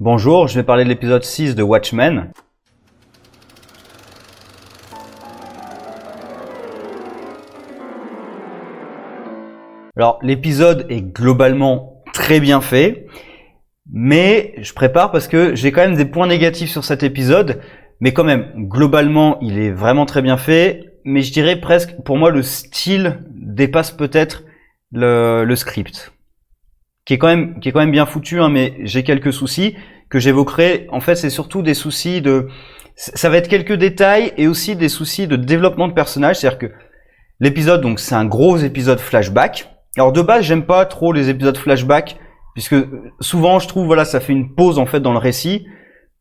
Bonjour, je vais parler de l'épisode 6 de Watchmen. Alors, l'épisode est globalement très bien fait, mais je prépare parce que j'ai quand même des points négatifs sur cet épisode, mais quand même, globalement, il est vraiment très bien fait, mais je dirais presque, pour moi, le style dépasse peut-être le script, qui est quand même bien foutu, hein, mais j'ai quelques soucis que j'évoquerai. En fait, c'est surtout des soucis ça va être quelques détails et aussi des soucis de développement de personnages, c'est-à-dire que l'épisode, donc, c'est un gros épisode flashback. Alors, de base, j'aime pas trop les épisodes flashback, puisque souvent, je trouve, voilà, ça fait une pause, en fait, dans le récit,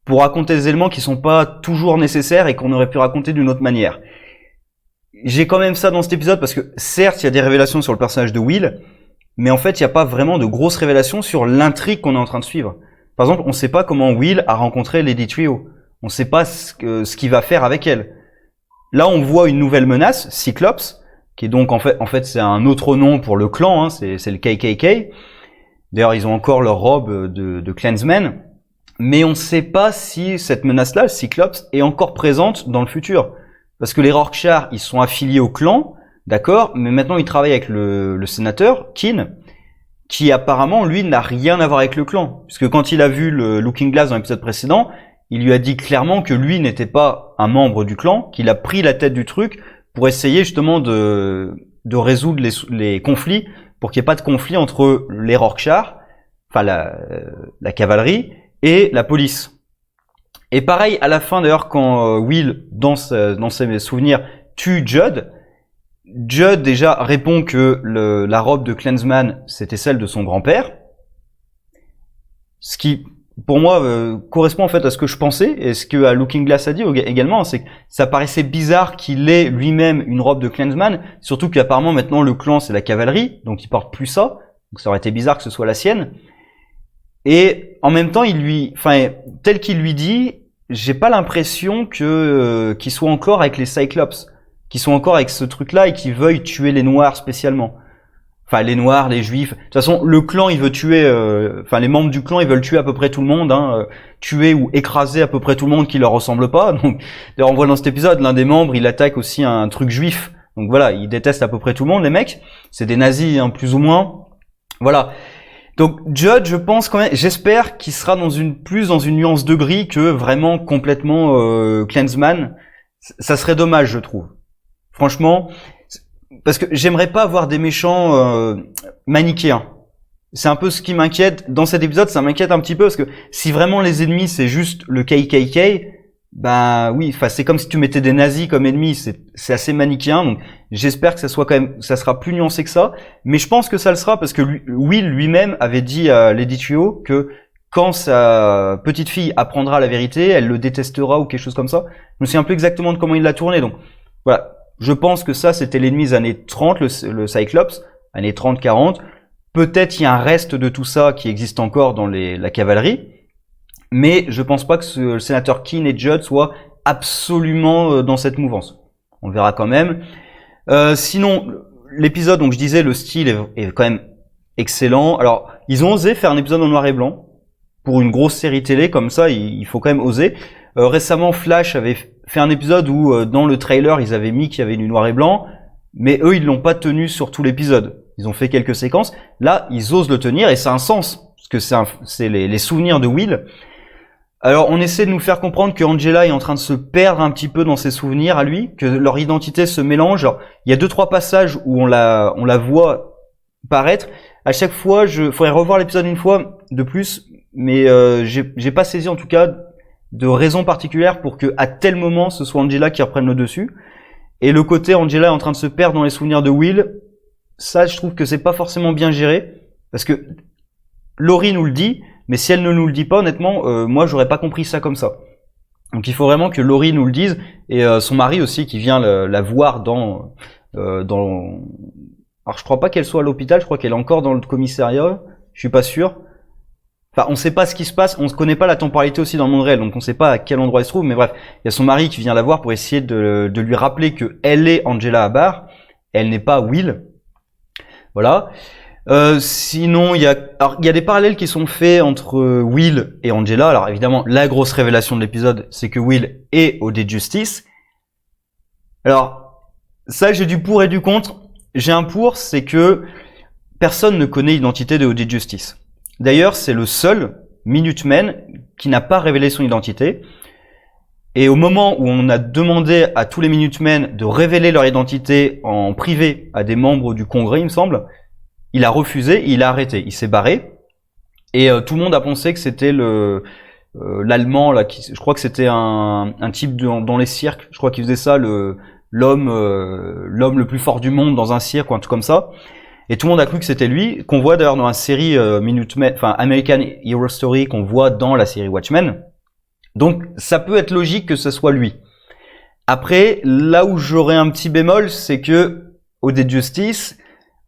pour raconter des éléments qui sont pas toujours nécessaires et qu'on aurait pu raconter d'une autre manière. J'ai quand même ça dans cet épisode parce que, certes, il y a des révélations sur le personnage de Will, mais en fait, il n'y a pas vraiment de grosses révélations sur l'intrigue qu'on est en train de suivre. Par exemple, on ne sait pas comment Will a rencontré Lady Trio. On ne sait pas ce qu'il va faire avec elle. Là, on voit une nouvelle menace, Cyclops, qui est donc en fait c'est un autre nom pour le clan, hein, c'est le KKK. D'ailleurs, ils ont encore leur robe de Klansmen. Mais on ne sait pas si cette menace-là, le Cyclops, est encore présente dans le futur. Parce que les Rorschach, ils sont affiliés au clan, d'accord, mais maintenant ils travaillent avec le sénateur, Keane, qui apparemment, lui, n'a rien à voir avec le clan. Puisque quand il a vu le Looking Glass dans l'épisode précédent, il lui a dit clairement que lui n'était pas un membre du clan, qu'il a pris la tête du truc pour essayer justement de résoudre les conflits, pour qu'il n'y ait pas de conflit entre les Rorschach, enfin la cavalerie, et la police. Et pareil, à la fin d'ailleurs, quand Will, dans ses souvenirs, tue Judd déjà répond que la robe de Klansman, c'était celle de son grand-père. Ce qui, pour moi, correspond en fait à ce que je pensais, et ce que Looking Glass a dit également, c'est que ça paraissait bizarre qu'il ait lui-même une robe de Klansman, surtout qu'apparemment maintenant le clan c'est la cavalerie, donc il porte plus ça, donc ça aurait été bizarre que ce soit la sienne. Et en même temps, tel qu'il lui dit, j'ai pas l'impression qu'il soit encore avec les Cyclops, qu'ils sont encore avec ce truc-là et qu'ils veuillent tuer les Noirs spécialement. Enfin, les Noirs, les Juifs. De toute façon, le clan, il veut tuer. Les membres du clan, ils veulent tuer à peu près tout le monde, hein, tuer ou écraser à peu près tout le monde qui leur ressemble pas. Donc, d'ailleurs, on voit dans cet épisode, l'un des membres, il attaque aussi un truc juif. Donc voilà, ils détestent à peu près tout le monde, les mecs. C'est des nazis, hein, plus ou moins. Voilà. Donc Judd, je pense quand même, j'espère qu'il sera plus dans une nuance de gris que vraiment complètement Klansman. Ça serait dommage, je trouve. Franchement, parce que j'aimerais pas avoir des méchants manichéens. C'est un peu ce qui m'inquiète. Dans cet épisode, ça m'inquiète un petit peu parce que si vraiment les ennemis c'est juste le KKK, bah oui, c'est comme si tu mettais des nazis comme ennemis, c'est assez manichéen. Donc j'espère que ça sera plus nuancé que ça. Mais je pense que ça le sera parce que Will lui-même avait dit à Lady Trio que quand sa petite fille apprendra la vérité, elle le détestera ou quelque chose comme ça. Je me souviens plus exactement de comment il l'a tourné. Donc voilà. Je pense que ça, c'était l'ennemi des années 30, le Cyclops, années 30-40. Peut-être il y a un reste de tout ça qui existe encore dans la cavalerie, mais je pense pas que le sénateur Keane et Judd soient absolument dans cette mouvance. On le verra quand même. Sinon, l'épisode, donc je disais, le style est quand même excellent. Alors, ils ont osé faire un épisode en noir et blanc. Pour une grosse série télé comme ça, il faut quand même oser. Récemment, Flash avait fait un épisode où dans le trailer ils avaient mis qu'il y avait du noir et blanc, mais eux ils l'ont pas tenu sur tout l'épisode. Ils ont fait quelques séquences. Là, ils osent le tenir et ça a un sens parce que c'est les souvenirs de Will. Alors, on essaie de nous faire comprendre que Angela est en train de se perdre un petit peu dans ses souvenirs à lui, que leur identité se mélange. Alors, il y a 2-3 passages où on la voit paraître. À chaque fois, faudrait revoir l'épisode une fois de plus, mais j'ai pas saisi en tout cas de raison particulière pour que à tel moment ce soit Angela qui reprenne le dessus. Et le côté Angela est en train de se perdre dans les souvenirs de Will, ça je trouve que c'est pas forcément bien géré, parce que Laurie nous le dit, mais si elle ne nous le dit pas, honnêtement, moi j'aurais pas compris ça comme ça. Donc il faut vraiment que Laurie nous le dise, et son mari aussi qui vient la voir dans alors je crois pas qu'elle soit à l'hôpital, je crois qu'elle est encore dans le commissariat, je suis pas sûr. Enfin, on sait pas ce qui se passe, on ne connaît pas la temporalité aussi dans le monde réel, donc on sait pas à quel endroit elle se trouve, mais bref, il y a son mari qui vient la voir pour essayer de lui rappeler que elle est Angela Abar, elle n'est pas Will. Voilà. Sinon, il y a des parallèles qui sont faits entre Will et Angela. Alors évidemment, la grosse révélation de l'épisode, c'est que Will est O.J. Justice. Alors, ça, j'ai du pour et du contre. J'ai un pour, c'est que personne ne connaît l'identité de O.J. Justice. D'ailleurs, c'est le seul Minuteman qui n'a pas révélé son identité. Et au moment où on a demandé à tous les Minutemen de révéler leur identité en privé à des membres du Congrès, il me semble, il a refusé, il a arrêté, il s'est barré. Et tout le monde a pensé que c'était l'Allemand, là, je crois que c'était un type dans les cirques, je crois qu'il faisait ça, l'homme le plus fort du monde dans un cirque ou un truc comme ça. Et tout le monde a cru que c'était lui, qu'on voit d'ailleurs dans la série Minutemen, enfin American Hero Story, qu'on voit dans la série Watchmen. Donc ça peut être logique que ce soit lui. Après, là où j'aurais un petit bémol, c'est que O.J. Justice,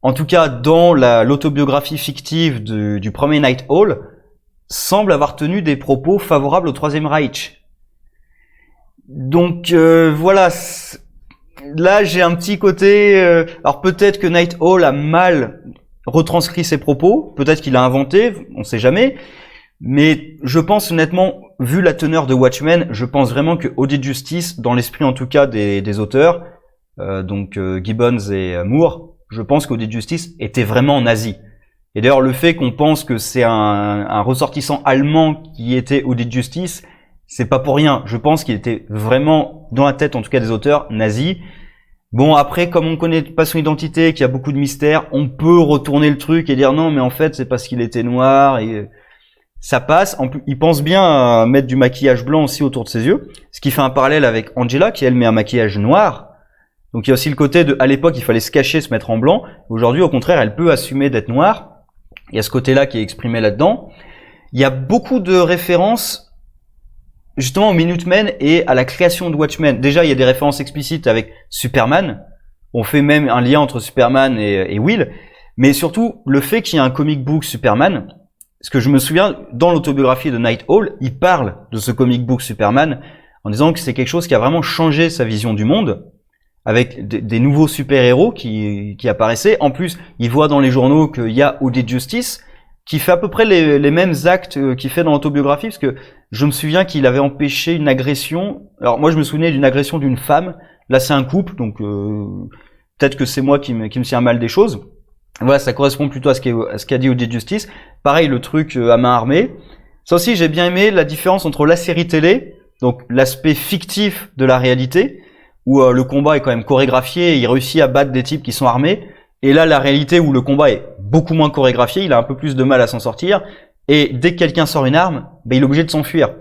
en tout cas dans l'autobiographie fictive du premier Night Owl, semble avoir tenu des propos favorables au Troisième Reich. Donc voilà, là j'ai un petit côté... alors peut-être que Night Owl a mal retranscrit ses propos, peut-être qu'il a inventé, on sait jamais, mais je pense honnêtement, vu la teneur de Watchmen, je pense vraiment que O.J. Justice, dans l'esprit en tout cas des auteurs, donc Gibbons et Moore, je pense qu'O.J. Justice était vraiment nazi. Et d'ailleurs, le fait qu'on pense que c'est un ressortissant allemand qui était O.J. Justice, c'est pas pour rien. Je pense qu'il était vraiment, dans la tête en tout cas des auteurs, nazi. Bon, après, comme on connaît pas son identité, qu'il y a beaucoup de mystères, on peut retourner le truc et dire non, mais en fait, c'est parce qu'il était noir et ça passe. En plus, il pense bien à mettre du maquillage blanc aussi autour de ses yeux, ce qui fait un parallèle avec Angela, qui elle met un maquillage noir. Donc il y a aussi le côté de, à l'époque, il fallait se cacher, se mettre en blanc. Aujourd'hui, au contraire, elle peut assumer d'être noire. Il y a ce côté-là qui est exprimé là-dedans. Il y a beaucoup de références, justement, aux Minutemen et à la création de Watchmen. Déjà, il y a des références explicites avec Superman. On fait même un lien entre Superman et Will. Mais surtout, le fait qu'il y ait un comic book Superman, parce que je me souviens, dans l'autobiographie de Night Owl, il parle de ce comic book Superman en disant que c'est quelque chose qui a vraiment changé sa vision du monde, avec des nouveaux super-héros qui apparaissaient. En plus, il voit dans les journaux qu'il y a O.J. Justice, qui fait à peu près les mêmes actes qu'il fait dans l'autobiographie, parce que je me souviens qu'il avait empêché une agression. Alors moi, je me souvenais d'une agression d'une femme. Là, c'est un couple, donc peut-être que c'est moi qui me tiens mal des choses. Voilà, ça correspond plutôt à ce qu'a dit O.J. Justice. Pareil, le truc à main armée. Ça aussi, j'ai bien aimé la différence entre la série télé, donc l'aspect fictif de la réalité, où le combat est quand même chorégraphié, et il réussit à battre des types qui sont armés, et là, la réalité où le combat est beaucoup moins chorégraphié, il a un peu plus de mal à s'en sortir, et dès que quelqu'un sort une arme, ben, il est obligé de s'enfuir.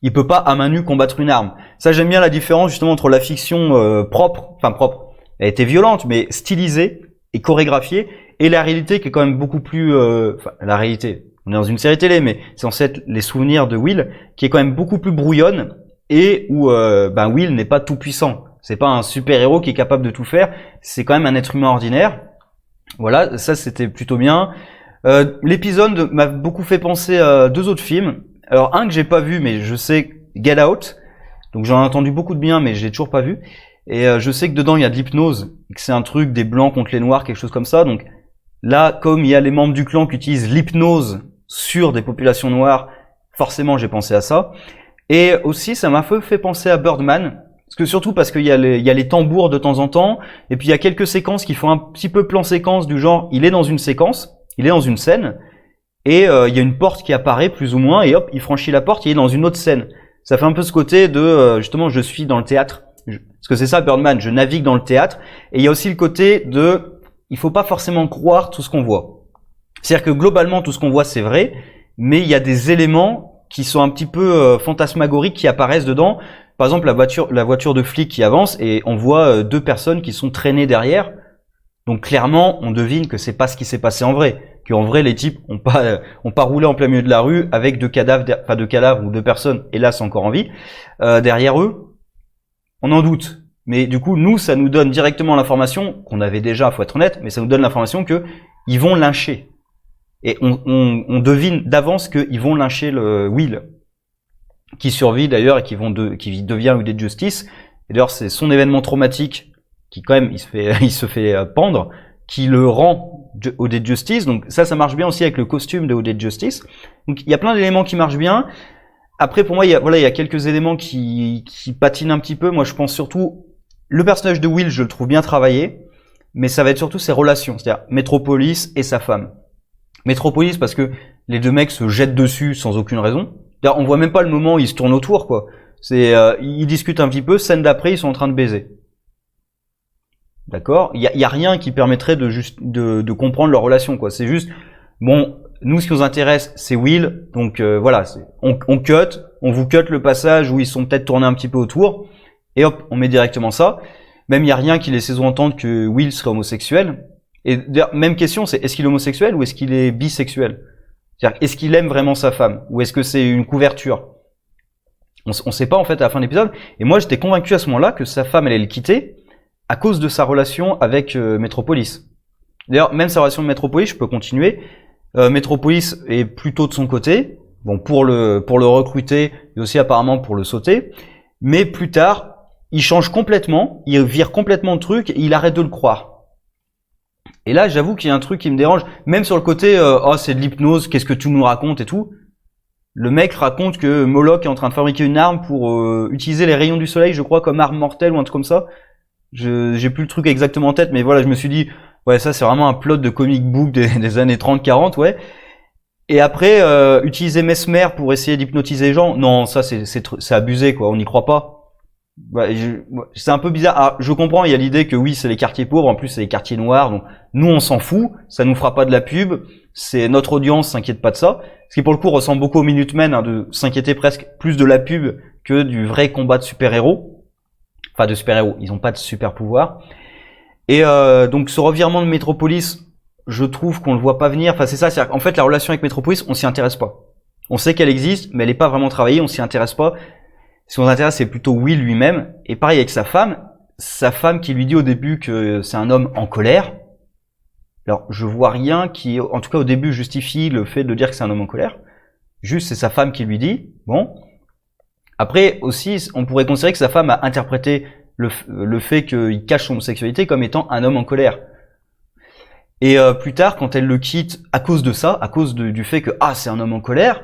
Il peut pas à main nue combattre une arme. Ça, j'aime bien la différence justement entre la fiction propre, elle était violente, mais stylisée et chorégraphiée, et la réalité qui est quand même beaucoup plus... la réalité, on est dans une série télé, mais c'est censé être les souvenirs de Will, qui est quand même beaucoup plus brouillonne, et où Will n'est pas tout puissant. C'est pas un super-héros qui est capable de tout faire, c'est quand même un être humain ordinaire. Voilà, ça c'était plutôt bien. L'épisode m'a beaucoup fait penser à deux autres films. Alors un que j'ai pas vu, mais je sais, Get Out. Donc j'en ai entendu beaucoup de bien, mais j'ai toujours pas vu. Et je sais que dedans il y a de l'hypnose, que c'est un truc des blancs contre les noirs, quelque chose comme ça. Donc là, comme il y a les membres du clan qui utilisent l'hypnose sur des populations noires, forcément j'ai pensé à ça. Et aussi ça m'a fait penser à Birdman. Parce qu'il y a les tambours de temps en temps, et puis il y a quelques séquences qui font un petit peu plan-séquence du genre, il est dans une séquence, il est dans une scène, et il y a une porte qui apparaît plus ou moins, et hop, il franchit la porte, il est dans une autre scène. Ça fait un peu ce côté de, justement, je suis dans le théâtre. Parce que c'est ça, Birdman, je navigue dans le théâtre, et il y a aussi le côté de, il faut pas forcément croire tout ce qu'on voit. C'est-à-dire que globalement, tout ce qu'on voit, c'est vrai, mais il y a des éléments qui sont un petit peu fantasmagoriques qui apparaissent dedans. Par exemple, la voiture de flic qui avance et on voit deux personnes qui sont traînées derrière. Donc clairement, on devine que c'est pas ce qui s'est passé en vrai. Qu'en vrai, les types ont pas roulé en plein milieu de la rue avec deux cadavres ou deux personnes, hélas encore en vie, derrière eux. On en doute. Mais du coup, nous, ça nous donne directement l'information qu'on avait déjà, faut être honnête, mais ça nous donne l'information que ils vont lyncher. Et on devine d'avance qu'ils vont lyncher le Will, qui survit d'ailleurs et qui devient O.J. Justice. Et d'ailleurs, c'est son événement traumatique qui quand même il se fait pendre, qui le rend O.J. Justice. Donc ça marche bien aussi avec le costume de O.J. Justice. Donc il y a plein d'éléments qui marchent bien. Après, pour moi, il y a quelques éléments qui patinent un petit peu. Moi, je pense surtout, le personnage de Will, je le trouve bien travaillé, mais ça va être surtout ses relations, c'est-à-dire Metropolis et sa femme. Metropolis, parce que les deux mecs se jettent dessus sans aucune raison. D'ailleurs, on voit même pas le moment où ils se tournent autour, quoi. Ils discutent un petit peu, scène d'après, ils sont en train de baiser. D'accord? Il y a rien qui permettrait de comprendre leur relation, quoi. C'est juste, bon, nous, ce qui nous intéresse, c'est Will. Donc voilà, on cut, on vous cut le passage où ils sont peut-être tournés un petit peu autour, et hop, on met directement ça. Même il y a rien qui laisse entendre que Will serait homosexuel. Et même question, c'est est-ce qu'il est homosexuel ou est-ce qu'il est bisexuel? C'est-à-dire, est-ce qu'il aime vraiment sa femme ou est-ce que c'est une couverture? On sait pas en fait à la fin de l'épisode. Et moi, j'étais convaincu à ce moment-là que sa femme allait le quitter à cause de sa relation avec Metropolis. D'ailleurs, même sa relation avec Metropolis, je peux continuer. Metropolis est plutôt de son côté, bon pour le recruter et aussi apparemment pour le sauter, mais plus tard il change complètement, il vire complètement le truc et il arrête de le croire. Et là j'avoue qu'il y a un truc qui me dérange, même sur le côté oh c'est de l'hypnose, qu'est-ce que tu nous racontes et tout. Le mec raconte que Moloch est en train de fabriquer une arme pour utiliser les rayons du soleil, je crois, comme arme mortelle ou un truc comme ça. J'ai plus le truc exactement en tête, mais voilà, je me suis dit ouais, ça c'est vraiment un plot de comic book des années 30-40, ouais. Et après, utiliser Mesmer pour essayer d'hypnotiser les gens, non, ça c'est abusé, quoi, on n'y croit pas. Ouais, c'est un peu bizarre. Alors, je comprends, il y a l'idée que oui, c'est les quartiers pauvres, en plus c'est les quartiers noirs, donc nous on s'en fout, ça nous fera pas de la pub, c'est notre audience s'inquiète pas de ça. Ce qui pour le coup ressemble beaucoup aux Minutemen, hein, de s'inquiéter presque plus de la pub que du vrai combat de super-héros. Enfin de super-héros, ils ont pas de super-pouvoir. Et donc ce revirement de Metropolis, je trouve qu'on le voit pas venir. Enfin c'est ça, c'est-à-dire qu'en fait la relation avec Metropolis, on s'y intéresse pas. On sait qu'elle existe, mais elle est pas vraiment travaillée, on s'y intéresse pas. Ce qu'on s'intéresse, c'est plutôt Will lui-même. Et pareil avec sa femme qui lui dit au début que c'est un homme en colère. Alors je vois rien qui, en tout cas au début, justifie le fait de dire que c'est un homme en colère. Juste c'est sa femme qui lui dit. Bon. Après aussi, on pourrait considérer que sa femme a interprété le fait qu'il cache son homosexualité comme étant un homme en colère. Et plus tard, quand elle le quitte à cause de ça, à cause du fait que c'est un homme en colère,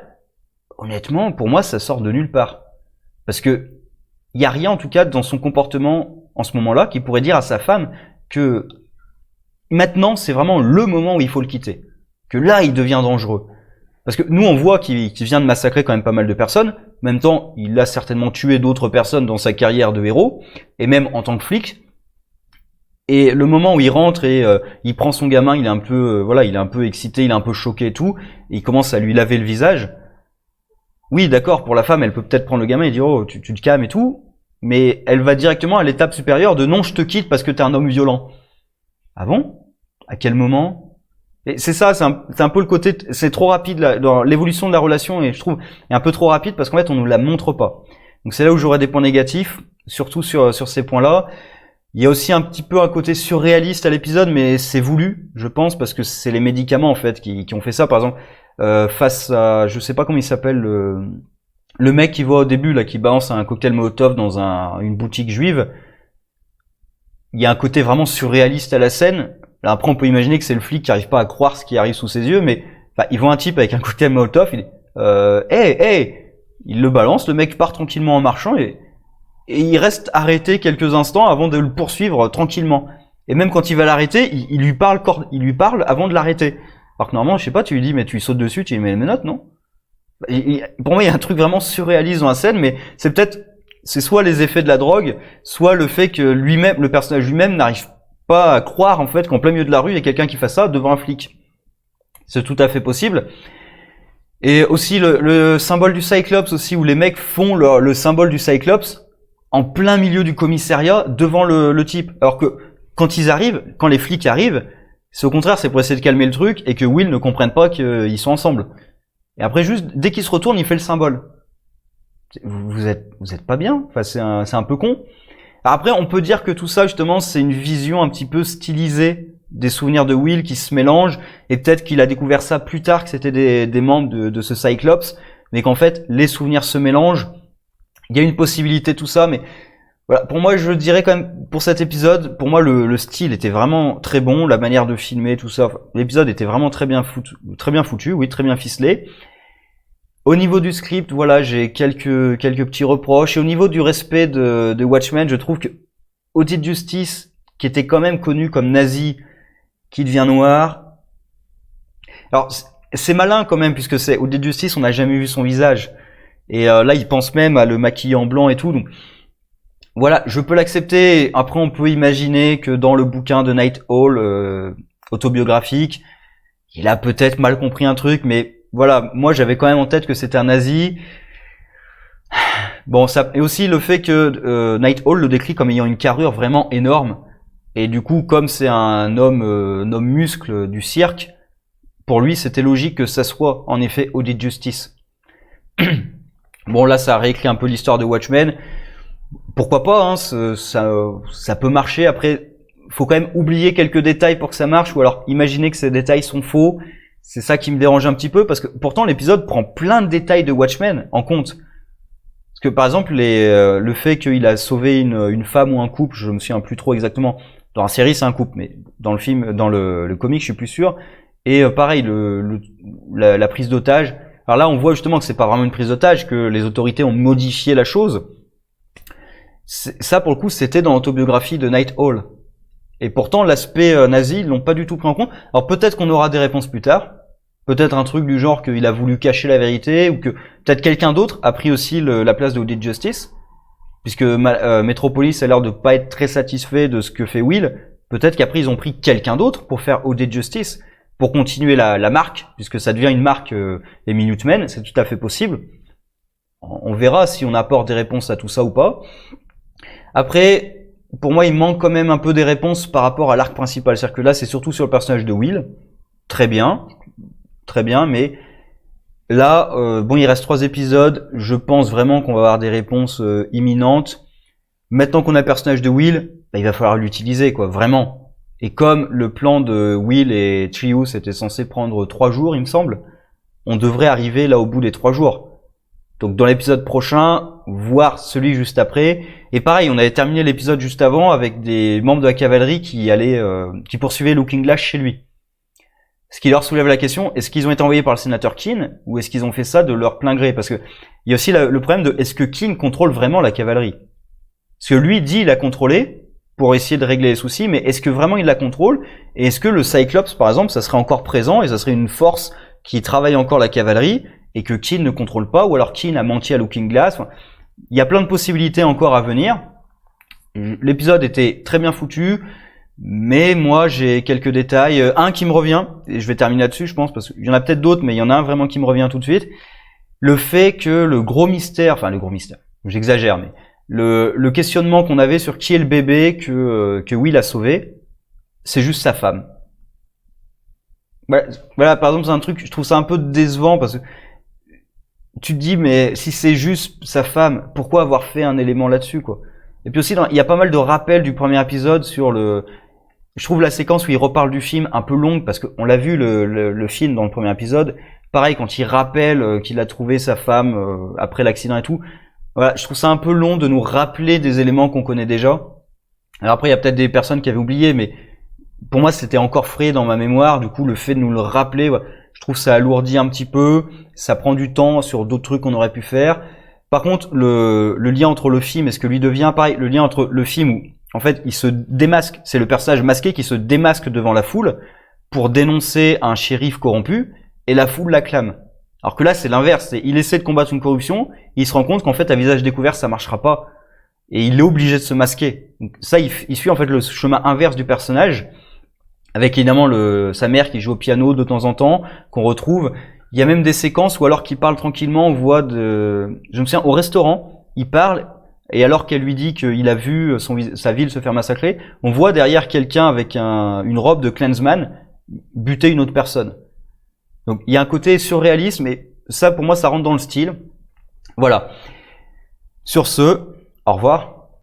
honnêtement, pour moi, ça sort de nulle part. Parce que il y a rien, en tout cas, dans son comportement en ce moment-là, qui pourrait dire à sa femme que maintenant, c'est vraiment le moment où il faut le quitter. Que là, il devient dangereux. Parce que nous, on voit qu'il vient de massacrer quand même pas mal de personnes. En même temps, il a certainement tué d'autres personnes dans sa carrière de héros, et même en tant que flic. Et le moment où il rentre et il prend son gamin, il est un peu, il est un peu excité, il est un peu choqué et tout, et il commence à lui laver le visage. Oui, d'accord, pour la femme, elle peut peut-être prendre le gamin et dire oh tu te calmes et tout, mais elle va directement à l'étape supérieure de non, je te quitte parce que t'es un homme violent. Ah bon? À quel moment? Et c'est ça, c'est un peu le côté, c'est trop rapide dans l'évolution de la relation, et je trouve est un peu trop rapide parce qu'en fait on nous la montre pas. Donc c'est là où j'aurais des points négatifs, surtout sur ces points-là. Il y a aussi un petit peu un côté surréaliste à l'épisode, mais c'est voulu, je pense, parce que c'est les médicaments en fait qui ont fait ça. Par exemple, face à, je sais pas comment il s'appelle, le mec qui voit au début là, qui balance un cocktail Molotov dans une boutique juive. Il y a un côté vraiment surréaliste à la scène. Là, après, on peut imaginer que c'est le flic qui arrive pas à croire ce qui arrive sous ses yeux, mais il voit un type avec un cocktail Molotov, il dit hey, il le balance, le mec part tranquillement en marchant et il reste arrêté quelques instants avant de le poursuivre tranquillement. Et même quand il va l'arrêter, il lui parle avant de l'arrêter. Alors que normalement, je sais pas, tu lui dis mais tu lui sautes dessus, tu lui mets les menottes, non? Pour moi, il y a un truc vraiment surréaliste dans la scène, mais c'est soit les effets de la drogue, soit le fait que lui-même, le personnage lui-même n'arrive pas à croire en fait qu'en plein milieu de la rue, il y a quelqu'un qui fasse ça devant un flic. C'est tout à fait possible. Et aussi le symbole du Cyclops aussi, où les mecs font le symbole du Cyclops en plein milieu du commissariat devant le type. Alors que quand les flics arrivent, c'est au contraire, c'est pour essayer de calmer le truc et que Will ne comprenne pas qu'ils sont ensemble. Et après juste, dès qu'il se retourne, il fait le symbole. Vous êtes pas bien. Enfin, c'est un peu con. Après, on peut dire que tout ça, justement, c'est une vision un petit peu stylisée des souvenirs de Will qui se mélangent, et peut-être qu'il a découvert ça plus tard, que c'était des membres de ce Cyclops, mais qu'en fait, les souvenirs se mélangent. Il y a une possibilité, tout ça, mais Voilà, pour moi, je dirais quand même, pour cet épisode, pour moi, le style était vraiment très bon, la manière de filmer, tout ça. L'épisode était vraiment très bien foutu, oui, très bien ficelé. Au niveau du script, voilà, j'ai quelques petits reproches. Et au niveau du respect de Watchmen, je trouve que Audit Justice, qui était quand même connu comme nazi, qui devient noir. Alors, c'est malin quand même, puisque c'est Audit Justice, on n'a jamais vu son visage. Et là, il pense même à le maquiller en blanc et tout, donc... Voilà, je peux l'accepter. Après, on peut imaginer que dans le bouquin de Night Owl, autobiographique, il a peut-être mal compris un truc, mais voilà, moi j'avais quand même en tête que c'était un nazi. Bon, ça et aussi le fait que Night Owl le décrit comme ayant une carrure vraiment énorme, et du coup, comme c'est un homme muscle du cirque, pour lui, c'était logique que ça soit en effet Audit Justice. Bon, là, ça réécrit un peu l'histoire de Watchmen. Pourquoi pas, hein, ça peut marcher. Après, faut quand même oublier quelques détails pour que ça marche, ou alors imaginer que ces détails sont faux. C'est ça qui me dérange un petit peu, parce que pourtant l'épisode prend plein de détails de Watchmen en compte. Parce que par exemple, le fait qu'il a sauvé une femme ou un couple, je me souviens plus trop exactement. Dans la série, c'est un couple, mais dans le film, dans le comic, je suis plus sûr. Et pareil, la prise d'otage. Alors là, on voit justement que c'est pas vraiment une prise d'otage, que les autorités ont modifié la chose. Ça, pour le coup, c'était dans l'autobiographie de Night Owl. Et pourtant, l'aspect nazi, ils l'ont pas du tout pris en compte. Alors peut-être qu'on aura des réponses plus tard. Peut-être un truc du genre qu'il a voulu cacher la vérité, ou que peut-être quelqu'un d'autre a pris aussi la place de Audit Justice. Puisque Metropolis a l'air de pas être très satisfait de ce que fait Will. Peut-être qu'après, ils ont pris quelqu'un d'autre pour faire Audit Justice, pour continuer la marque, puisque ça devient une marque les Minutemen, c'est tout à fait possible. On verra si on apporte des réponses à tout ça ou pas. Après, pour moi, il manque quand même un peu des réponses par rapport à l'arc principal. C'est-à-dire que là, c'est surtout sur le personnage de Will. Très bien, mais là, bon, il reste 3 épisodes. Je pense vraiment qu'on va avoir des réponses imminentes. Maintenant qu'on a le personnage de Will, bah, il va falloir l'utiliser, quoi, vraiment. Et comme le plan de Will et Trius était censé prendre 3 jours, il me semble, on devrait arriver là au bout des 3 jours. Donc dans l'épisode prochain, voire celui juste après. Et pareil, on avait terminé l'épisode juste avant avec des membres de la cavalerie qui poursuivaient Looking Glass chez lui. Ce qui leur soulève la question, est-ce qu'ils ont été envoyés par le sénateur Keane, ou est-ce qu'ils ont fait ça de leur plein gré? Parce que il y a aussi le problème de, est-ce que Keane contrôle vraiment la cavalerie? Parce que lui dit il a contrôlé pour essayer de régler les soucis, mais est-ce que vraiment il la contrôle? Et est-ce que le Cyclops, par exemple, ça serait encore présent et ça serait une force qui travaille encore la cavalerie, et que Keane ne contrôle pas, ou alors Keane a menti à Looking Glass? Enfin, il y a plein de possibilités encore à venir. L'épisode était très bien foutu, mais moi j'ai quelques détails. Un qui me revient, et je vais terminer là-dessus je pense, parce qu'il y en a peut-être d'autres, mais il y en a un vraiment qui me revient tout de suite. Le fait que le gros mystère, j'exagère, mais le questionnement qu'on avait sur qui est le bébé que Will a sauvé, c'est juste sa femme. Voilà, par exemple, c'est un truc, je trouve ça un peu décevant, parce que tu te dis, mais si c'est juste sa femme, pourquoi avoir fait un élément là-dessus, quoi? Et puis aussi, il y a pas mal de rappels du premier épisode sur je trouve la séquence où il reparle du film un peu longue, parce qu'on l'a vu le film dans le premier épisode. Pareil, quand il rappelle qu'il a trouvé sa femme après l'accident et tout. Voilà, je trouve ça un peu long de nous rappeler des éléments qu'on connaît déjà. Alors après, il y a peut-être des personnes qui avaient oublié, mais pour moi, c'était encore frais dans ma mémoire. Du coup, le fait de nous le rappeler, ouais, je trouve ça alourdit un petit peu. Ça prend du temps sur d'autres trucs qu'on aurait pu faire. Par contre, le lien entre le film et ce que lui devient, pareil, le lien entre le film où, en fait, il se démasque, c'est le personnage masqué qui se démasque devant la foule pour dénoncer un shérif corrompu, et la foule l'acclame. Alors que là, c'est l'inverse, il essaie de combattre une corruption, il se rend compte qu'en fait, à visage découvert, ça marchera pas, et il est obligé de se masquer. Donc ça, il suit en fait le chemin inverse du personnage, avec évidemment sa mère qui joue au piano de temps en temps, qu'on retrouve. Il y a même des séquences où alors qu'il parle tranquillement, on voit je me souviens, au restaurant, il parle, et alors qu'elle lui dit qu'il a vu sa ville se faire massacrer, on voit derrière quelqu'un avec une robe de Klansman buter une autre personne. Donc il y a un côté surréaliste, mais ça pour moi ça rentre dans le style. Voilà. Sur ce, au revoir.